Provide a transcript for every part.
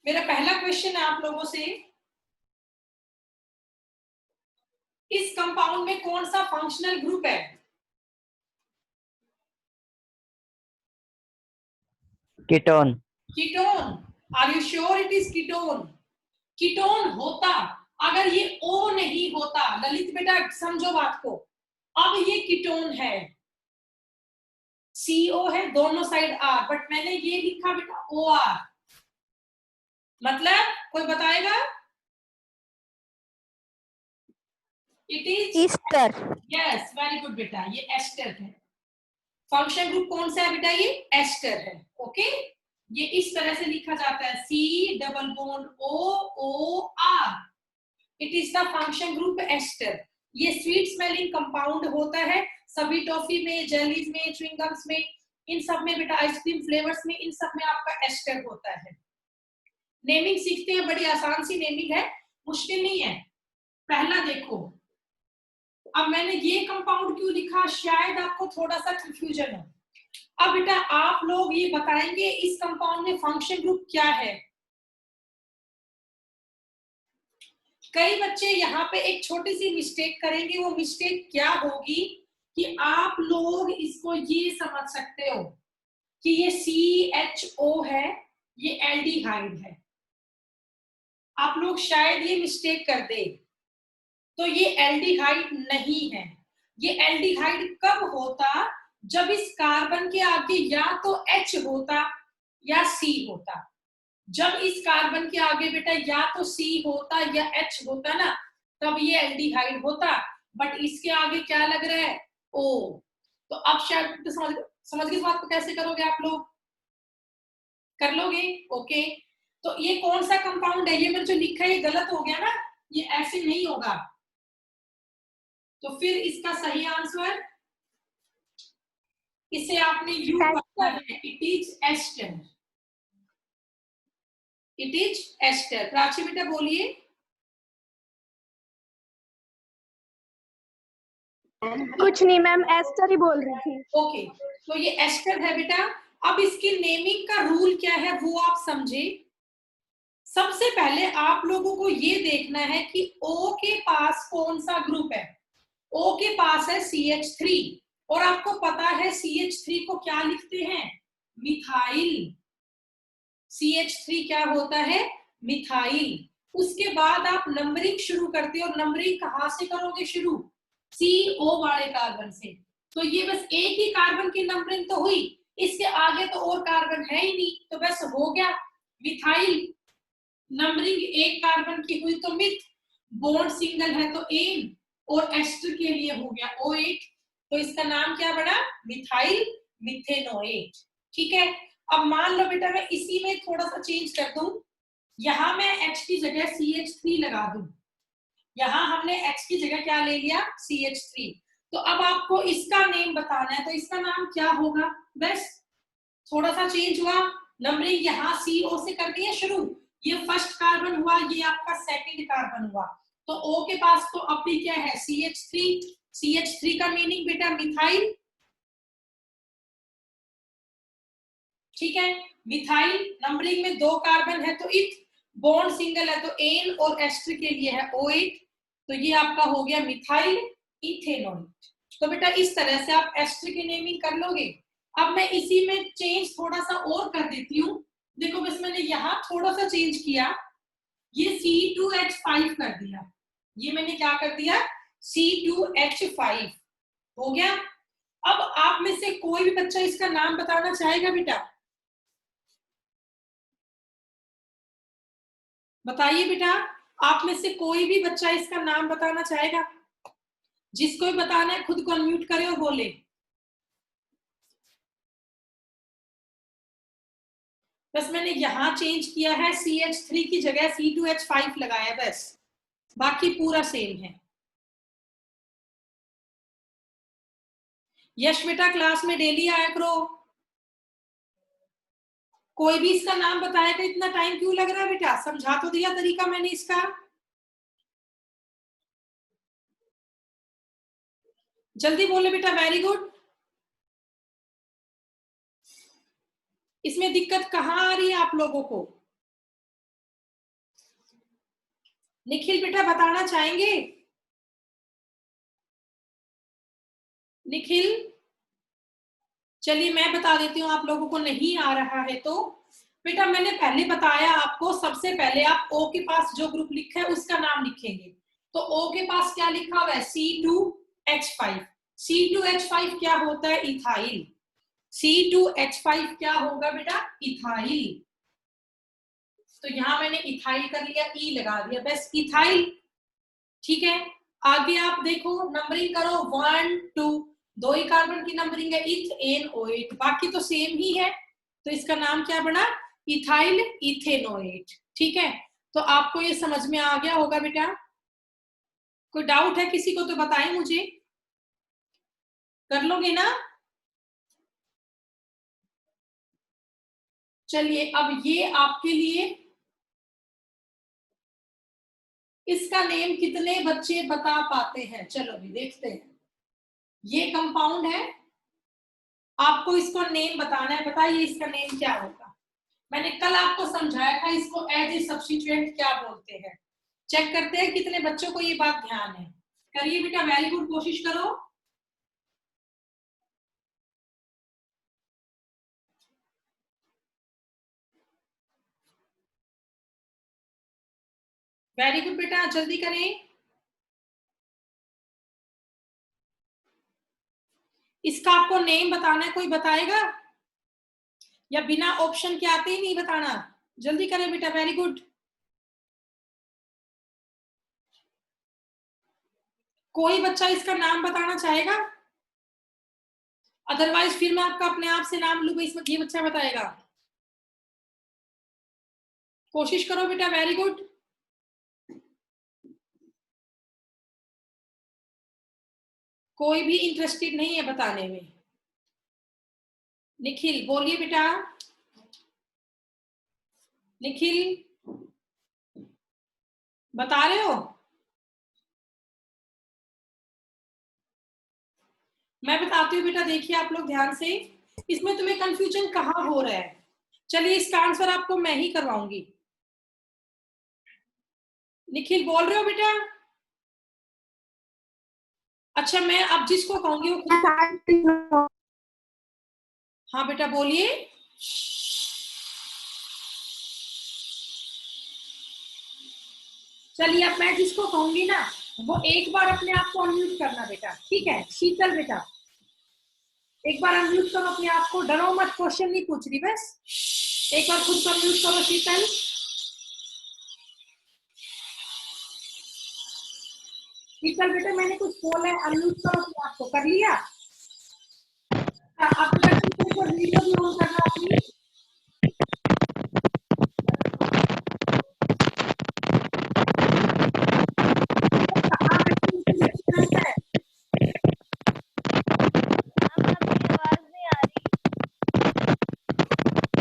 मेरा पहला क्वेश्चन है आप लोगों से, इस कंपाउंड में कौन सा फंक्शनल ग्रुप है? Ketone. Ketone. Are you sure it is ketone? Ketone होता अगर ये O नहीं होता, ललित बेटा समझो बात को, अब ये कीटोन है, CO है, दोनों साइड R, बट मैंने ये लिखा बेटा OR, मतलब कोई बताएगा? It is Easter. Yes, very good बेटा, ये एस्टर है। फंक्शन ग्रुप कौन सा है बेटा? ये एस्टर है। ओके, ये इस तरह से लिखा जाता है, C double bond OR, it is the function group ester. ये स्वीट स्मेलिंग कंपाउंड होता है सभी टॉफी में, जेलीज में, च्युइंगम्स में, इन सब में बेटा, आइसक्रीम फ्लेवर्स में, इन सब में आपका एस्टर होता है। नेमिंग सीखते हैं, बड़ी आसान सी नेमिंग है, मुश्किल नहीं है। पहला देखो, अब मैंने ये कंपाउंड क्यों लिखा, शायद आपको थोड़ा सा कंफ्यूजन हो। अब बेटा आप लोग ये बताएंगे इस कंपाउंड में फंक्शन ग्रुप क्या है। कई बच्चे यहाँ पे एक छोटी सी मिस्टेक करेंगे, वो मिस्टेक क्या होगी कि आप लोग इसको ये समझ सकते हो कि ये CHO है, ये एल्डिहाइड है। आप लोग शायद ये मिस्टेक कर दे, तो ये एल्डिहाइड नहीं है। ये एल्डिहाइड कब होता, जब इस कार्बन के आगे या तो H होता या C होता। जब इस कार्बन के आगे बेटा या तो C होता या H होता ना, तब ये एल्डिहाइड होता, बट इसके आगे क्या लग रहा है? O। तो अब शायद तो समझ गए इस बात को कैसे करोगे आप लोग? कर लोगे? ओके, तो ये कौन सा कंपाउंड है? ये मैंने जो लिखा है ये गलत हो गया ना, ये ऐसे नहीं होगा। तो फिर इसका सही आंसर, इसे आपने यू पढ़ना है, it is ester. It is ester. Prachi बेटा बोलिए। कुछ नहीं मैम, एस्टर ही बोल रही थी। ओके, तो ये एस्टर है बेटा। अब इसकी नेमिंग का रूल क्या है वो आप समझे। सबसे पहले आप लोगों को ये देखना है कि O के पास कौन सा ग्रुप है। O के पास है CH3, और आपको पता है CH3 को क्या लिखते हैं? मिथाइल। CH3 क्या होता है? मिथाइल। उसके बाद आप नंबरिंग शुरू करते हो, नंबरिंग कहां से करोगे शुरू? CO वाले कार्बन से। तो ये बस एक ही कार्बन की नंबरिंग तो हुई, इसके आगे तो और कार्बन है ही नहीं, तो बस हो गया मिथाइल। नंबरिंग एक कार्बन की हुई तो मिथ, बॉन्ड सिंगल है तो एन, और एस्टर के लिए हो गया O8, तो इसका नाम क्या बना? Methyl methanoate. ठीक है, अब मान लो बेटा मैं इसी में थोड़ा सा चेंज कर दूं, यहां मैं H की जगह CH3 लगा दूं, यहां हमने H की जगह क्या ले लिया? CH3। तो अब आपको इसका नेम बताना है, तो इसका नाम क्या होगा? बस थोड़ा सा चेंज हुआ, नंबरिंग यहाँ CO से कर दिया शुरू, ये फर्स्ट कार्बन हुआ, ये आपका सेकंड कार्बन हुआ, तो O के पास तो अब भी क्या है? CH3। CH3 का मीनिंग बेटा मिथाइल। ठीक है, मिथाइल नंबरिंग में दो कार्बन है तो इथ, बॉन्ड सिंगल है तो एन, और एस्टर के लिए है O8, तो ये आपका हो गया मिथाइल इथेनॉल। तो बेटा इस तरह से आप एस्टर की नेमिंग कर लोगे। अब मैं इसी में चेंज थोड़ा सा और कर देती हूँ, देखो बस मैंने यहाँ थोड़ा सा चेंज किया, ये C2H5 कर दिया, ये मैंने क्या कर दिया? C2H5 हो गया। अब आप में से कोई भी बच्चा इसका नाम बताना चाहेगा बेटा? बताइए बेटा, आप में से कोई भी बच्चा इसका नाम बताना चाहेगा? जिसको भी बताना है खुद को अनम्यूट करे और बोले। बस मैंने यहां चेंज किया है, CH3 की जगह C2H5 लगाया, बस बाकी पूरा सेम है। यश बेटा क्लास में डेली आया करो। कोई भी इसका नाम बताएगा? इतना टाइम क्यों लग रहा है बेटा? समझा तो दिया तरीका मैंने इसका। जल्दी बोले बेटा, वेरी गुड। इसमें दिक्कत कहाँ आ रही है आप लोगों को? निखिल बेटा बताना चाहेंगे? निखिल, चलिए मैं बता देती हूँ, आप लोगों को नहीं आ रहा है तो। बेटा मैंने पहले बताया आपको, सबसे पहले आप O के पास जो ग्रुप लिखा है उसका नाम लिखेंगे। तो O के पास क्या लिखा हुआ है? C2H5। C2H5 क्या होता है? इथाइल। C2H5 क्या होगा बेटा? इथाइल। तो यहां मैंने इथाइल कर लिया, ई लगा दिया, बस इथाइल। ठीक है, आगे आप देखो, नंबरिंग करो 1 2, 2 ही कार्बन की नंबरिंग है, इथ एन OH, बाकी तो सेम ही है। तो इसका नाम क्या बना? Ethyl ethanoate. ठीक है, तो आपको ये समझ में आ गया होगा बेटा। कोई डाउट है किसी को तो बताएं मुझे, कर लोगे ना? चलिए अब ये आपके लिए, इसका नेम कितने बच्चे बता पाते हैं? चलो भी देखते हैं। ये कंपाउंड है, आपको इसको नेम बताना है। बताइए इसका नेम क्या होगा? मैंने कल आपको समझाया था इसको एज ए सब्स्टिट्यूएंट क्या बोलते हैं। चेक करते हैं कितने बच्चों को ये बात ध्यान है। करिए बेटा, वेरी गुड, कोशिश करो। वेरी गुड बेटा, जल्दी करें। इसका आपको नेम बताना है, कोई बताएगा? या बिना ऑप्शन के आते ही नहीं बताना? जल्दी करें बेटा, वेरी गुड। कोई बच्चा इसका नाम बताना चाहेगा? अदरवाइज फिर मैं आपका अपने आप से नाम लूंगा, इसमें ये बच्चा बताएगा। कोशिश करो बेटा, वेरी गुड। कोई भी इंटरेस्टेड नहीं है बताने में? निखिल बोलिए बेटा, निखिल बता रहे हो? मैं बताती हूँ बेटा, देखिए आप लोग ध्यान से, इसमें तुम्हें कंफ्यूजन कहाँ हो रहा है। चलिए इसका आंसर आपको मैं ही करवाऊंगी। निखिल बोल रहे हो बेटा? अच्छा, मैं अब जिसको कहूंगी वो खुद। हाँ बेटा बोलिए। चलिए अब मैं जिसको कहूंगी ना, वो एक बार अपने आप को अनम्यूट करना बेटा, ठीक है? शीतल बेटा, एक बार अनम्यूट करो अपने आप को, डरो मत, क्वेश्चन नहीं पूछ रही, बस एक बार खुद को अनम्यूट करो शीतल। शीतल बेटा मैंने कुछ बोला है, अनम्यूट करो अपने आप को, कर लिया? अब बेटा वीडियो भी ऑन करना अपनी। कहाँ पे है?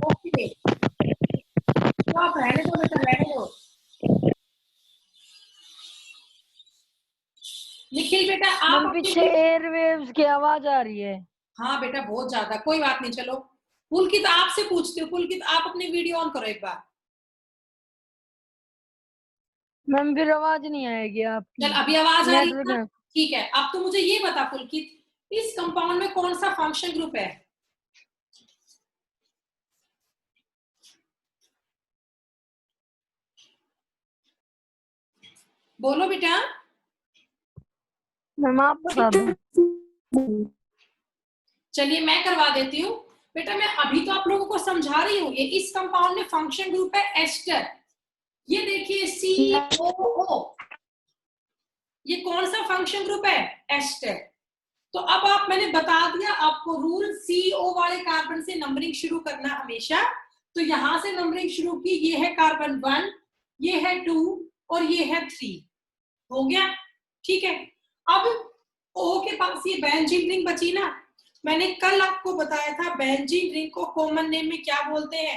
ओके, तो आप रहने दो बेटा, रहने दो। निखिल बेटा आप पीछे एयरवेव्स की आवाज आ रही है। हाँ बेटा बहुत ज्यादा, कोई बात नहीं, चलो पुलकित आपसे पूछती हूँ। पुलकित आप अपनी वीडियो ऑन करो एक बार। मैम फिर आवाज नहीं आएगी आपकी। चल अभी आवाज आ रही है ना? नेटवर्क। ठीक है, अब तो मुझे ये बता पुलकित, इस कंपाउंड में कौन सा फंक्शन ग्रुप है? बोलो बेटा। मैम आप बता दो। चलिए मैं करवा देती हूँ बेटा, मैं अभी तो आप लोगों को समझा रही हूँ। ये इस कंपाउंड में फंक्शन ग्रुप है एस्टर। ये देखिए COO, ये कौन सा फंक्शन ग्रुप है? एस्टर। तो अब आप, मैंने बता दिया आपको रूल, CO वाले कार्बन से नंबरिंग शुरू करना हमेशा। तो यहां से नंबरिंग शुरू की, ये है कार्बन 1, ये है 2 और ये है 3। हो गया? ठीक है, अब O के पास ये बेंजीन रिंग बची ना। मैंने कल आपको बताया था बेंजीन रिंग को कॉमन नेम में क्या बोलते हैं,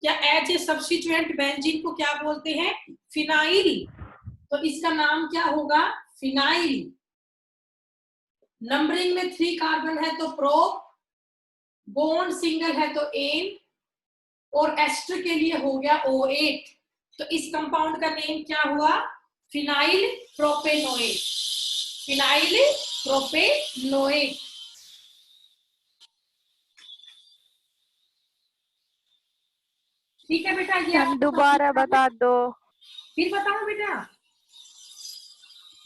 या एज ए सब्स्टिट्यूएंट बेंजीन को क्या बोलते हैं? फिनाइल। तो इसका नाम क्या होगा? फिनाइल। नंबरिंग में 3 कार्बन है तो प्रो, बॉन्ड सिंगल है तो एन, और एस्टर के लिए हो गया O8। तो इस कंपाउंड का नेम क्या हुआ? Phenyl propanoate, phenyl propanoate. ठीक है बेटा, ये मैम दोबारा बता दो। फिर बताओ बेटा।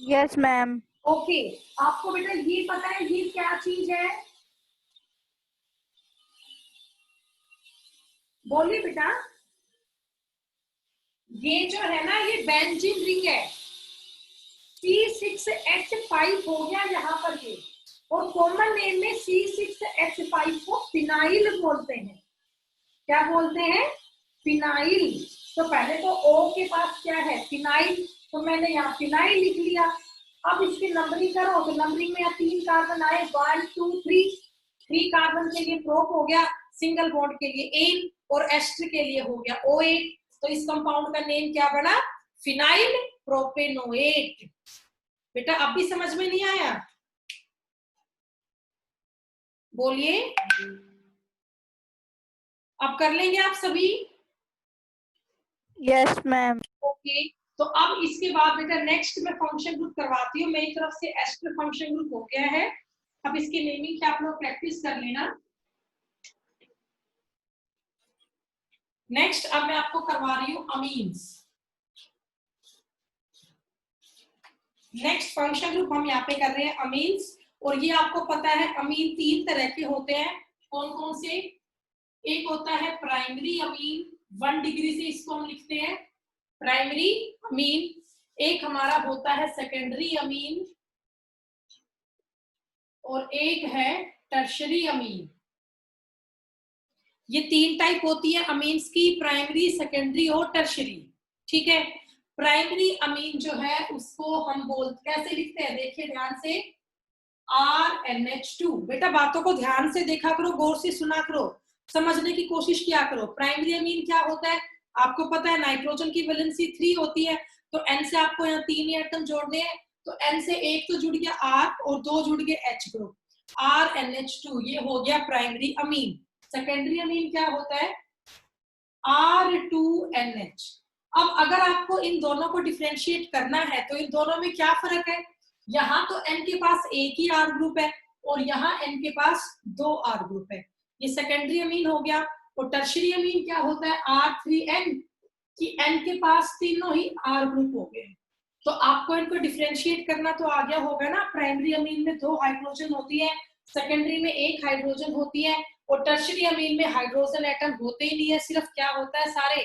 Yes ma'am. ओके, आपको बेटा ये पता है ये क्या चीज है? बोलिए बेटा। ये जो है ना, ये बेंजीन रिंग है। C6H5 हो गया यहाँ पर ये, और कॉमन नेम में C6H5 को फिनाइल बोलते हैं। क्या बोलते हैं? फिनाइल। तो पहले तो O के पास क्या है? फिनाइल। तो मैंने यहाँ फिनाइल लिख लिया। अब इसकी नंबरिंग करो तो नंबरिंग में यहाँ 3 कार्बन आए, 1 2 3। 3 कार्बन के लिए प्रोप हो गया, सिंगल बॉन्ड के लिए एन, और एस्टर के लिए हो गया OH। तो इस कंपाउंड का नेम क्या बना? Phenyl propanoate. बेटा अब भी समझ में नहीं आया? बोलिए। अब कर लेंगे आप सभी? Yes ma'am. ओके, तो अब इसके बाद बेटा नेक्स्ट मैं फंक्शन ग्रुप करवाती हूँ। मेरी तरफ से एस्टर फंक्शन ग्रुप हो गया है। अब इसकी नेमिंग की आप लोग प्रैक्टिस कर लेना। नेक्स्ट अब मैं आपको करवा रही हूँ अमीन्स। नेक्स्ट फंक्शन ग्रुप हम यहाँ पे कर रहे हैं अमीन्स। और ये आपको पता है अमीन 3 तरह के होते हैं। कौन कौन से? एक होता है प्राइमरी अमीन, 1 डिग्री से इसको हम लिखते हैं प्राइमरी अमीन। एक हमारा होता है सेकेंडरी अमीन, और एक है टर्शरी अमीन। ये 3 टाइप होती है अमीन्स की, प्राइमरी, सेकेंडरी और टर्शरी। ठीक है, प्राइमरी अमीन जो है उसको हम कैसे लिखते हैं? देखिए ध्यान से, RNH2। बेटा बातों को ध्यान से देखा करो, गौर से सुना करो, समझने की कोशिश किया करो। प्राइमरी अमीन क्या होता है? आपको पता है नाइट्रोजन की वैलेंसी 3 होती है, तो N से आपको यहाँ 3 एटम जोड़ने हैं। तो N से एक तो जुड़ गया R और 2 जुड़ गए H ग्रुप, RNH2। ये हो गया प्राइमरी अमीन। सेकेंडरी अमीन क्या होता है? R2NH। अब अगर आपको इन दोनों को डिफरेंशिएट करना है तो इन दोनों में क्या फर्क है? यहाँ तो N के पास एक ही R ग्रुप है, और यहाँ N के पास 2 R ग्रुप है। ये सेकेंडरी अमीन हो गया। और टर्शरी अमीन क्या होता है? R3N, कि N के पास तीनों ही R ग्रुप हो गए। तो आपको इनको डिफरेंशिएट करना तो आ गया होगा ना। प्राइमरी अमीन में 2 हाइड्रोजन होती है, सेकेंडरी में 1 हाइड्रोजन होती है, और टर्शरी अमीन में हाइड्रोजन एटम होते ही नहीं है, सिर्फ क्या होता है? सारे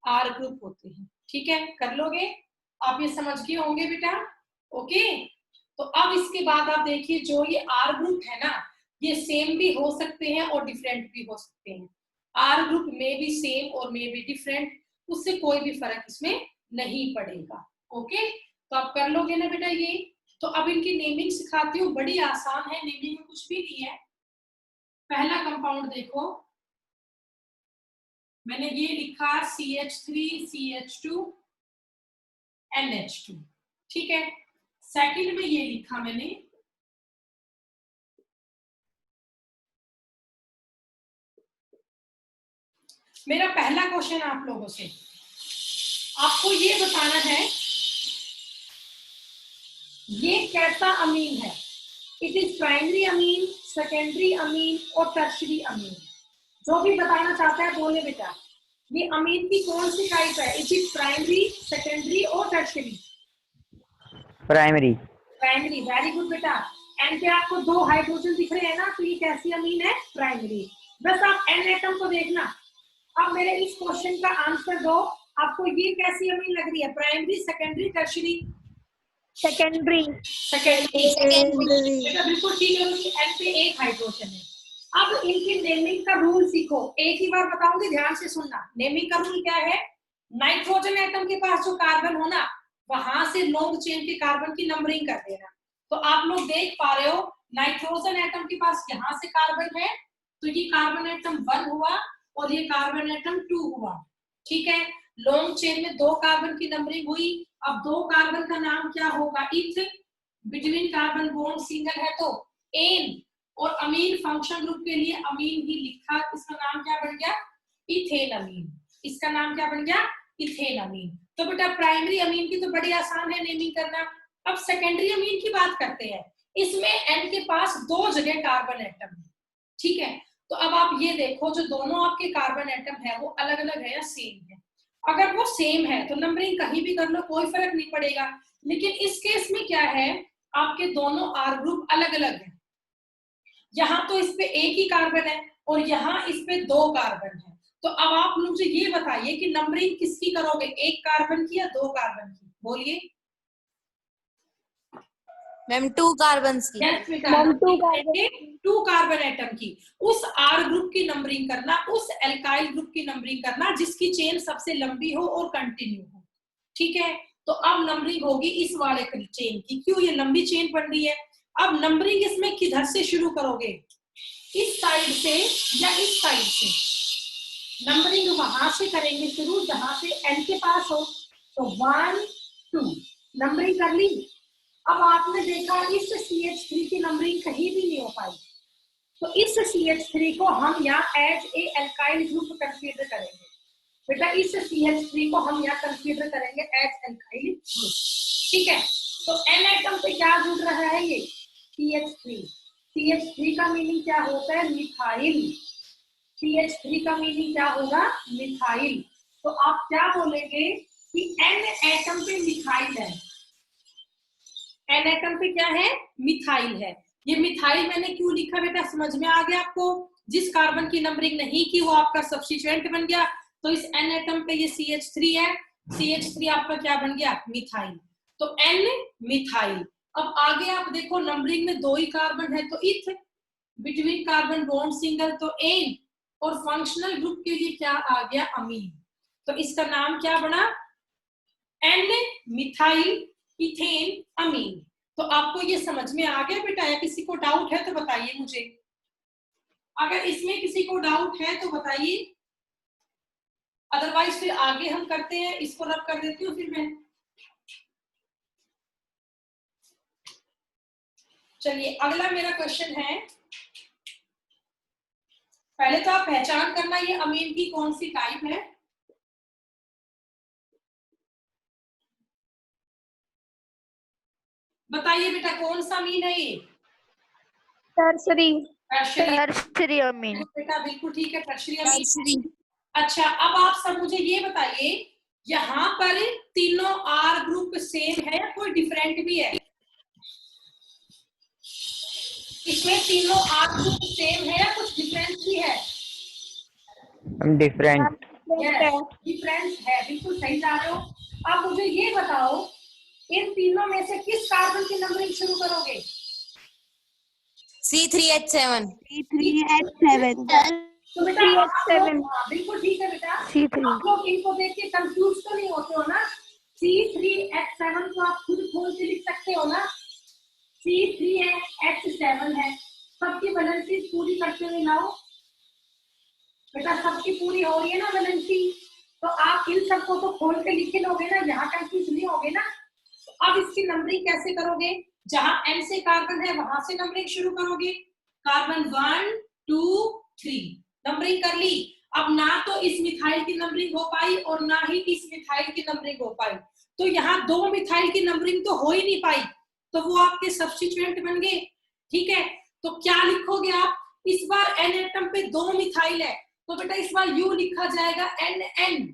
R ग्रुप होते हैं। ठीक है, कर लोगे आप? ये समझ गए होंगे बेटा? ओके, तो अब इसके बाद आप देखिए, जो ये R ग्रुप है ना, ये सेम भी हो सकते हैं और डिफरेंट भी हो सकते हैं। R ग्रुप में भी सेम और में भी डिफरेंट, उससे कोई भी फर्क इसमें नहीं पड़ेगा। ओके, तो आप कर लोगे ना बेटा ये? तो अब इनकी नेमिंग सिखाती हूँ, बड़ी आसान है, नेमिंग में कुछ भी नहीं है। पहला कंपाउंड देखो, मैंने ये लिखा CH3CH2 NH2। ठीक है, सेकंड में ये लिखा मैंने मेरा पहला क्वेश्चन आप लोगों से, आपको ये बताना है ये कैसा अमीन है। It is primary amine, secondary amine और टर्शरी अमीन। जो भी बताना चाहता है बोले बेटा। ये अमीन की कौन सी टाइप है? इट इज प्राइमरी, सेकेंडरी और tertiary? Primary. Primary, very good बेटा। एन पे आपको 2 हाइड्रोजन दिख रहे हैं ना, तो ये कैसी अमीन है? प्राइमरी। बस आप एन एटम को देखना। अब मेरे इस क्वेश्चन का आंसर दो, आपको ये कैसी अमीन लग रही है? Primary, secondary, tertiary? Secondary. Secondary. बेटा बिल्कुल ठीक है, एन पे 1 हाइड्रोजन है। अब इनकी नेमिंग का रूल सीखो, एक ही बार बताऊंगी, ध्यान से सुनना। नेमिंग का रूल क्या है? नाइट्रोजन एटम के पास जो कार्बन हो ना, वहां से लॉन्ग चेन के कार्बन की नंबरिंग कर देना। तो आप लोग देख पा रहे हो, नाइट्रोजन एटम के पास यहाँ से कार्बन है, तो ये कार्बन एटम 1 हुआ और ये कार्बन एटम 2 हुआ। ठीक है, लॉन्ग चेन में 2 कार्बन की नंबरिंग हुई। अब 2 कार्बन का नाम क्या होगा? इथ। बिटवीन कार्बन बॉन्ड सिंगल है तो एन, और अमीन फंक्शन ग्रुप के लिए अमीन ही लिखा, इसका नाम क्या बन गया? इथेन अमीन। इसका नाम क्या बन गया? इथेन अमीन। तो बेटा प्राइमरी अमीन की तो बड़ी आसान है नेमिंग करना। अब सेकेंडरी अमीन की बात करते हैं। इसमें एन के पास 2 जगह कार्बन एटम है, ठीक है। तो अब आप ये देखो, जो दोनों आपके कार्बन एटम है वो अलग अलग है या सेम है। अगर वो सेम है तो नंबरिंग कहीं भी कर लो, कोई फर्क नहीं पड़ेगा। लेकिन इस केस में क्या है, आपके दोनों आर ग्रुप अलग अलग है। यहाँ तो इस पे एक ही कार्बन है और यहाँ इस पे 2 कार्बन है। तो अब आप मुझे ये बताइए कि नंबरिंग किसकी करोगे, 1 कार्बन की या 2 कार्बन की, बोलिए। मैम 2 कार्बन की। यस बेटा, मैम 2 2 कार्बन एटम की। उस आर ग्रुप की नंबरिंग करना, उस एल्काइल ग्रुप की नंबरिंग करना जिसकी चेन सबसे लंबी हो और कंटिन्यू हो, ठीक है। तो अब नंबरिंग होगी इस वाले चेन की, क्यों, ये लंबी चेन बन रही है। अब नंबरिंग इसमें किधर से शुरू करोगे, इस साइड से या इस साइड से। नंबरिंग वहां से करेंगे शुरू जहां से एन के पास हो। तो 1 2 नंबरिंग कर ली। अब आपने देखा इस CH3 की नंबरिंग कहीं भी नहीं हो पाई, तो इस CH3 को हम यहाँ as a alkyl group consider करेंगे। बेटा इस CH3 को हम यहाँ कंसीडर करेंगे एज एल्काइल ग्रुप, ठीक है। तो N एटम पे क्या जुड़ रहा है, ये CH3। CH3 का मीनिंग क्या होता है, मिथाइल। CH3 का मीनिंग क्या होगा, मिथाइल। तो आप क्या बोलेंगे कि N एटम पे मिथाइल है। N एटम पे क्या है, मिथाइल है। ये मिथाइल मैंने क्यों लिखा बेटा, समझ में आ गया आपको। जिस कार्बन की नंबरिंग नहीं की वो आपका सब्स्टिट्यूएंट बन गया। तो इस N एटम पे ये CH3 है, CH3 आपका क्या बन गया, मिथाइल। तो N मिथाइल। अब आगे आप देखो नंबरिंग में 2 ही कार्बन है, तो इथ बिटवीन कार्बन बॉन्ड सिंगल, तो एन। और फंक्शनल ग्रुप के लिए क्या आ गया, अमीन। तो इसका नाम क्या बना, N मिथाइल इथेन अमीन। तो आपको ये समझ में आ गया बेटा, या किसी को डाउट है तो बताइए मुझे। अगर इसमें किसी को डाउट है तो बताइए, अदरवाइज फिर आगे हम करते हैं। इसको रब कर देती हूँ फिर मैं। चलिए अगला मेरा क्वेश्चन है। पहले तो आप पहचान करना ये अमीन की कौन सी टाइप है। बताइए बेटा कौन सा अमीन है ये, टर्सरी। टर्शरी अमीन। बेटा बिल्कुल ठीक है, टर्शरी अमीन। अच्छा अब आप सब मुझे ये बताइए, यहाँ पर तीनों आर ग्रुप सेम है या कोई डिफरेंट भी है। इसमें तीनों आर ग्रुप सेम है या कुछ डिफरेंस भी है। डिफरेंट। डिफरेंस है, बिल्कुल सही जा रहे हो। अब मुझे ये बताओ, इन तीनों में से किस कार्बन की नंबरिंग शुरू करोगे, C3H7। तो बेटा हाँ, बिल्कुल ठीक है बेटा। आप लोग इनको देख के कंफ्यूज तो नहीं होते हो ना। C3H7 को आप खुद खोल के लिख सकते हो ना। C3 है, H7 है, सबकी वैलेंसी पूरी करते हुए लाओ। बेटा सबकी पूरी हो रही है ना वैलेंसी, तो आप इन सबको तो खोल के लिख लोगे ना, यहाँ कंफ्यूज नहीं होगे ना। तो अब इसकी नंबरिंग कैसे करोगे, जहां N से कार्बन है वहां से नंबरिंग शुरू करोगे। कार्बन 1 2 3 नंबरिंग कर ली। अब ना तो इस मिथाइल की नंबरिंग हो पाई और ना ही इस मिथाइल की नंबरिंग हो पाई, तो यहाँ 2 मिथाइल की नंबरिंग तो हो ही नहीं पाई, तो वो आपके सब्स्टिट्यूएंट बन गए, ठीक है। तो क्या लिखोगे आप, इस बार N एटम पे 2 मिथाइल है, तो बेटा इस बार U लिखा जाएगा NN।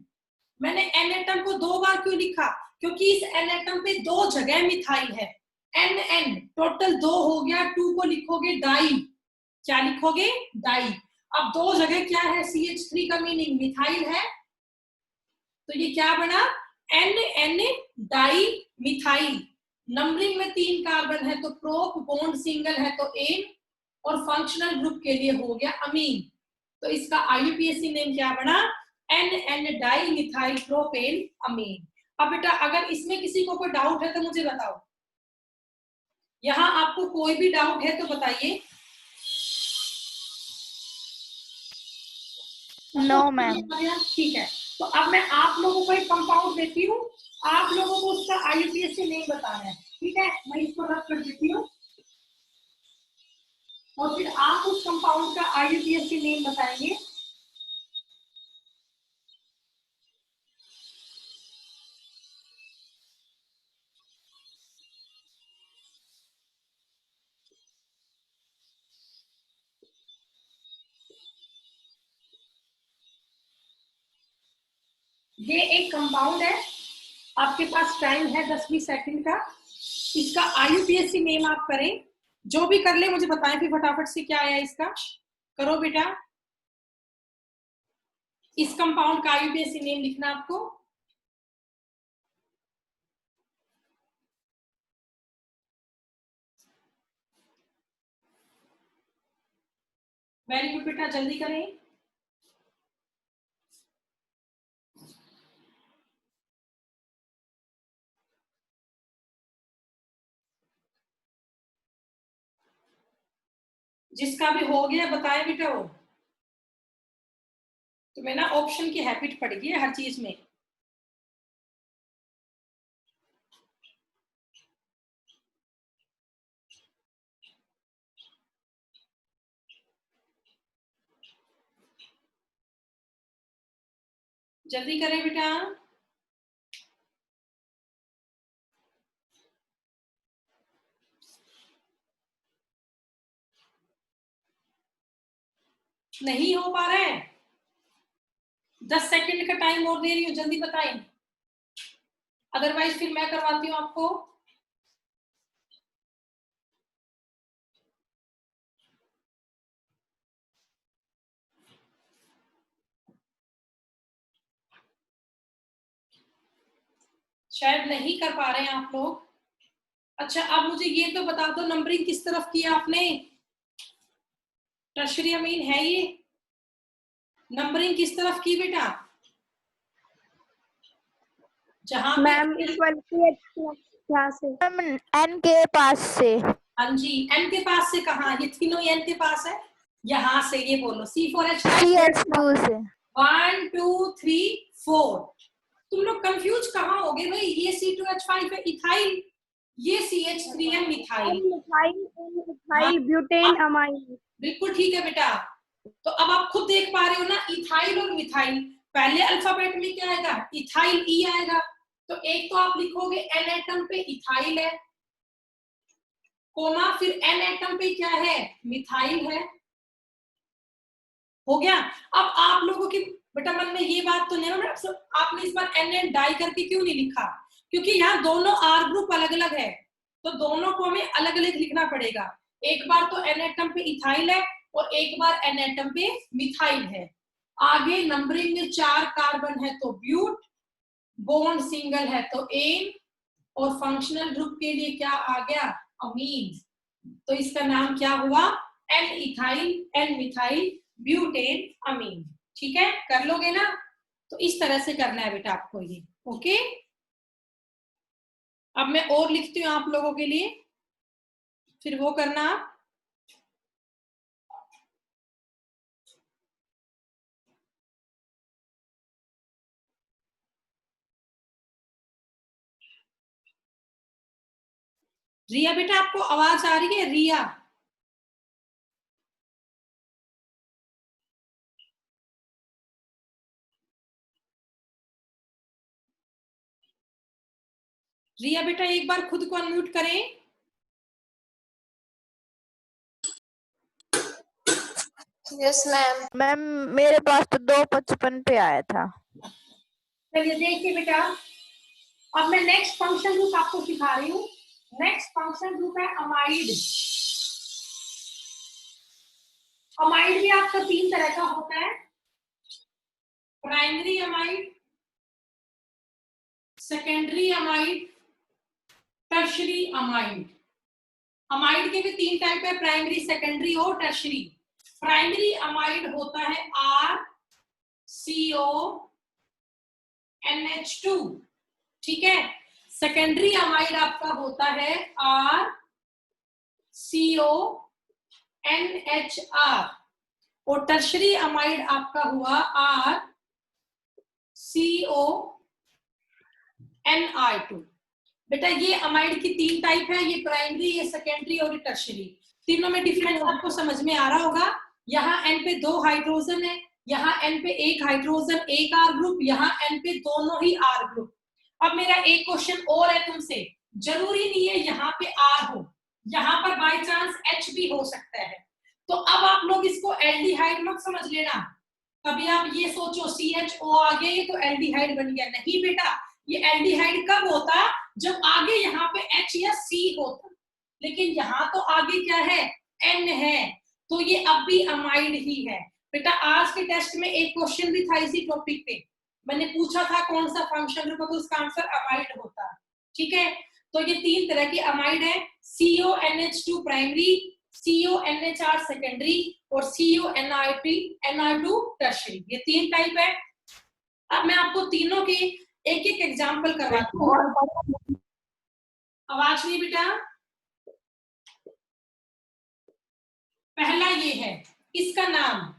मैंने N एटम को 2 बार क्यों लिखा, क्योंकि इस N एटम पे 2 जगह मिथाइल है। NN टोटल 2 हो गया, 2 को लिखोगे डाई। क्या लिखोगे, डाई। अब 2 जगह क्या है, CH3 का मीनिंग मिथाइल है, तो ये क्या बना, NN डाई मिथाइल। नंबरिंग में 3 कार्बन है तो प्रोप, बॉन्ड सिंगल है तो एन, और फंक्शनल ग्रुप के लिए हो गया अमीन। तो इसका IUPAC नेम क्या बना, NN डाई मिथाइल प्रोपेन अमीन। अब बेटा अगर इसमें किसी को कोई डाउट है तो मुझे बताओ, यहाँ आपको कोई भी डाउट है तो बताइए। No ma'am. ठीक है, तो अब मैं आप लोगों को एक कंपाउंड देती हूँ, आप लोगों को उसका IUPAC नेम बताना है, ठीक है। मैं इसको रख कर देती हूँ और फिर आप उस कंपाउंड का IUPAC नेम बताएंगे। ये एक कंपाउंड है, आपके पास टाइम है 10-20 सेकंड का। इसका IUPAC नेम आप करें, जो भी कर ले मुझे बताएं फिर फटाफट से क्या आया इसका। करो बेटा, इस कंपाउंड का IUPAC नेम लिखना आपको। वेरी गुड बेटा, जल्दी करें। जिसका भी हो गया बताएं बेटा। वो तुम्हें ना ऑप्शन की हैबिट पड़ गई है हर चीज में। जल्दी करें बेटा। नहीं हो पा रहा है, 10 सेकंड का टाइम और दे रही हूँ, जल्दी बताएं, अदरवाइज फिर मैं करवाती हूँ आपको। शायद नहीं कर पा रहे हैं आप लोग। अच्छा, अब मुझे ये तो बता दो, नंबरिंग किस तरफ किया आपने? टर्शरी अमीन है ये? नंबरिंग किस तरफ की बेटा? जहां मैम इस वाले की यहाँ से। मैम एन के पास से। हाँ जी, एन के पास से। कहाँ? ये तीनों एन के पास है, यहाँ से। ये बोलो C4H5 CH2 से। 1 2 3 4। तुम लोग कंफ्यूज कहाँ हो गए भाई? ये C2H5 है इथाइल, ये CH3 है मिथाइल। Methyl butane amine. बिल्कुल ठीक है बेटा। तो अब आप खुद देख पा रहे हो ना, इथाइल और मिथाइल। पहले अल्फाबेट में क्या आएगा? इथाइल, ई आएगा। तो एक तो आप लिखोगे एन एटम पे इथाइल है, कोमा, फिर एन एटम पे क्या है? मिथाइल है। हो गया। अब आप लोगों की बेटा मन में ये बात तो नहीं है ना, आपने इस बार एन डाई करके क्यों नहीं लिखा? क्योंकि यहाँ दोनों आर ग्रुप अलग अलग है, तो दोनों को हमें अलग अलग लिखना पड़ेगा। एक बार तो एन एटम पे इथाइल है और एक बार एन एटम पे मिथाइल है। आगे नंबरिंग में 4 कार्बन है तो ब्यूट, बॉन्ड सिंगल है तो एन, और फंक्शनल ग्रुप के लिए क्या आ गया? अमीन। तो इसका नाम क्या हुआ? N ethyl, N methyl, butane amine. ठीक है, कर लोगे ना? तो इस तरह से करना है बेटा आपको ये। ओके, अब मैं और लिखती हूँ आप लोगों के लिए, फिर वो करना आप। रिया बेटा, आपको आवाज आ रही है? रिया, रिया बेटा एक बार खुद को अनम्यूट करें। Yes ma'am. मैम मेरे पास तो 255 पे आया था। चलिए देखिए बेटा, अब मैं नेक्स्ट फंक्शन ग्रुप आपको सिखा रही हूँ। नेक्स्ट फंक्शन ग्रुप है अमाइड। अमाइड भी आपका 3 तरह का होता है, primary amide, secondary amide, tertiary amide. Amide के भी 3 टाइप है, प्राइमरी, सेकेंडरी और टर्शरी। प्राइमरी अमाइड होता है RCONH2, ठीक है। सेकेंडरी अमाइड आपका होता है RCONHR, और टर्शरी अमाइड आपका हुआ RCONI2। बेटा ये अमाइड की 3 टाइप है, ये प्राइमरी, ये सेकेंडरी और ये टर्शरी। तीनों में डिफरेंस आपको समझ में आ रहा होगा। यहाँ N पे 2 हाइड्रोजन है, यहाँ N पे 1 हाइड्रोजन, 1 R ग्रुप, यहाँ N पे दोनों ही R ग्रुप। अब मेरा एक क्वेश्चन और है तुमसे, जरूरी नहीं है यहाँ पे R हो, यहाँ पर बाय चांस H भी हो सकता है। तो अब आप लोग इसको एल्डिहाइड मत समझ लेना, कभी आप ये सोचो CHO आ गया ये तो एल्डिहाइड बन गया, नहीं बेटा, ये एल्डिहाइड कब होता जब आगे यहाँ पे H या C होता, लेकिन यहाँ तो आगे क्या है, N है, तो ये अब भी अमाइड ही है। बेटा आज के टेस्ट में एक क्वेश्चन भी था इसी टॉपिक पे, मैंने पूछा था कौन सा फंक्शन ग्रुप है, तो उसका आंसर अमाइड होता है। ठीक है, तो ये 3 तरह की अमाइड है, CONH2 प्राइमरी, CONHR सेकेंडरी और CONI2 टर्शियरी, ये 3 टाइप है। अब मैं आपको तीनों के एक एक एग्जांपल करवाती हूँ। आवाज नहीं बेटा? पहला ये है, इसका नाम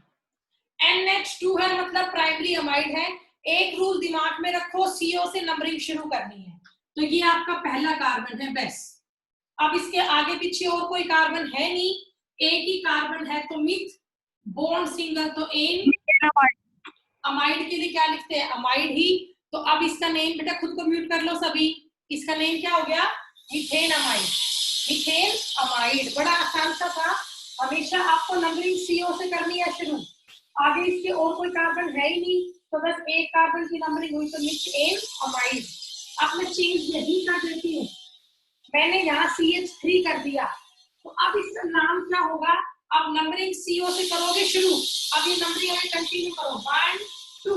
NH2 है, मतलब प्राइमरी अमाइड है। एक रूल दिमाग में रखो, CO से नंबरिंग शुरू करनी है, तो ये आपका पहला कार्बन है बस। अब इसके आगे पीछे और कोई कार्बन है नहीं, एक ही कार्बन है, तो मिथ, बॉन्ड सिंगल तो एन, अमाइड के लिए क्या लिखते हैं, अमाइड ही। तो अब इसका नेम बेटा खुद को म्यूट कर लो सभी, इसका नेम क्या हो गया, मीथेन अमाइड। मीथेन अमाइड बड़ा आसान सा था, हमेशा आपको नंबरिंग CO से करनी है शुरू, आगे इसके और कोई कार्बन है ही नहीं, तो बस एक कार्बन की नंबरिंग हुई तो मीथेन अमाइड। अब मैं चेंज यही कर देती हूँ, मैंने यहाँ CH3 कर दिया, तो अब इसका नाम क्या होगा, अब नंबरिंग CO से करोगे शुरू, अब ये नंबरिंग हमें कंटिन्यू करो, 1 2,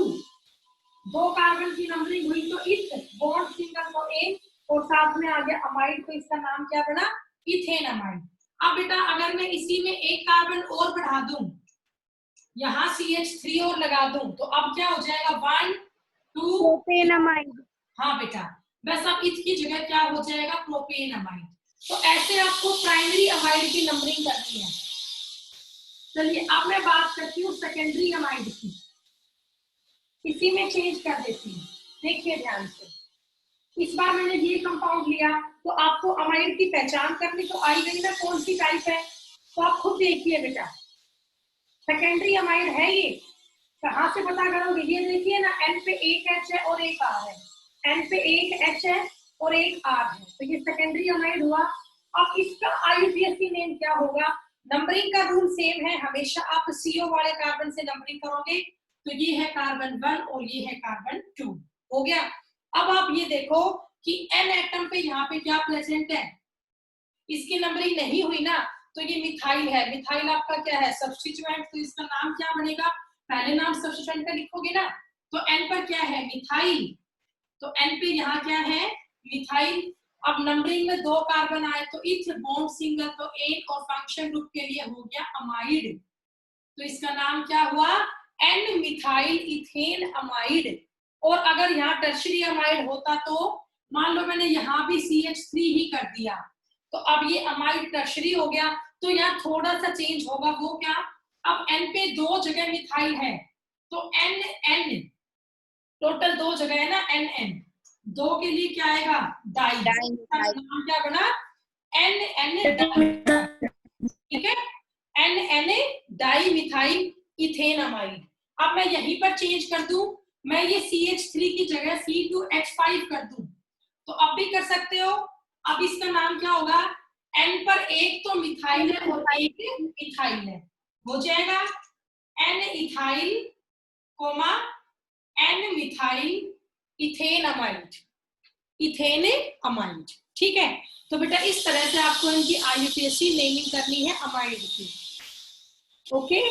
2 कार्बन की नंबरिंग हुई तो इथ, बॉन्ड सिंगल तो एन, और साथ में आ गया अमाइड, तो इसका नाम क्या बना, इथेन अमाइड। अब बेटा अगर मैं इसी में एक कार्बन और बढ़ा दूं, यहाँ CH3 और लगा दूं, तो अब क्या हो जाएगा, 1 2 प्रोपेन अमाइड। हाँ बेटा, बस अब इसकी जगह क्या हो जाएगा, प्रोपेन अमाइड। तो ऐसे आपको प्राइमरी अमाइड की नंबरिंग करनी है। चलिए अब मैं बात करती हूँ सेकेंडरी अमाइड की, इसी में चेंज कर देती हूँ, देखिए ध्यान से। इस बार मैंने ये कंपाउंड लिया, तो आपको अमाइड की पहचान करनी तो आई गई ना, कौन सी टाइप है, तो आप खुद देखिए बेटा, सेकेंडरी अमाइड है ये, कहाँ से पता करोगे, ये देखिए ना, N पे एक H है और एक R है, N पे एक H है और एक R है, तो ये सेकेंडरी अमाइड हुआ। अब इसका IUPAC नेम क्या होगा, नंबरिंग का रूल सेम है, हमेशा आप CO वाले कार्बन से नंबरिंग करोगे, तो ये है कार्बन 1 और ये है कार्बन 2, हो गया। अब आप ये देखो कि N एटम पे यहाँ पे क्या प्रेजेंट है, इसकी नंबरिंग नहीं हुई ना, तो ये मिथाइल है, मिथाइल आपका क्या है, सब्स्टिट्यूएंट, तो इसका नाम क्या बनेगा, पहले नाम सब्स्टिट्यूएंट का लिखोगे ना, तो N पर क्या है, मिथाइल, तो N पे यहाँ क्या है, मिथाइल। अब नंबरिंग में 2 कार्बन आए तो इथ, बॉन्ड सिंगल तो एन, और फंक्शन ग्रुप के लिए हो गया अमाइड, तो इसका नाम क्या हुआ, N मिथाइल इथेन अमाइड। और अगर यहाँ टर्शियरी अमाइड होता, तो मान लो मैंने यहाँ भी CH3 ही कर दिया, तो अब ये अमाइड टर्शियरी हो गया, तो यहाँ थोड़ा सा चेंज होगा, वो क्या, अब N पे 2 जगह मिथाइल है, तो NN, टोटल 2 जगह है ना, NN, 2 के लिए क्या आएगा, डाई, नाम क्या बना, NN, ठीक है, NN di methyl ethane amide. अब मैं यहीं पर चेंज कर दूं, मैं ये CH3 की जगह C2H5 कर दूं, तो अब भी कर सकते हो। अब इसका नाम क्या होगा, N पर एक तो मिथाइल है और एक इथाइल है, हो जाएगा N ethyl comma N methyl ethane amide, ethane amide, ठीक है। तो बेटा इस तरह से आपको इनकी IUPAC नेमिंग करनी है अमाइड की, ओके।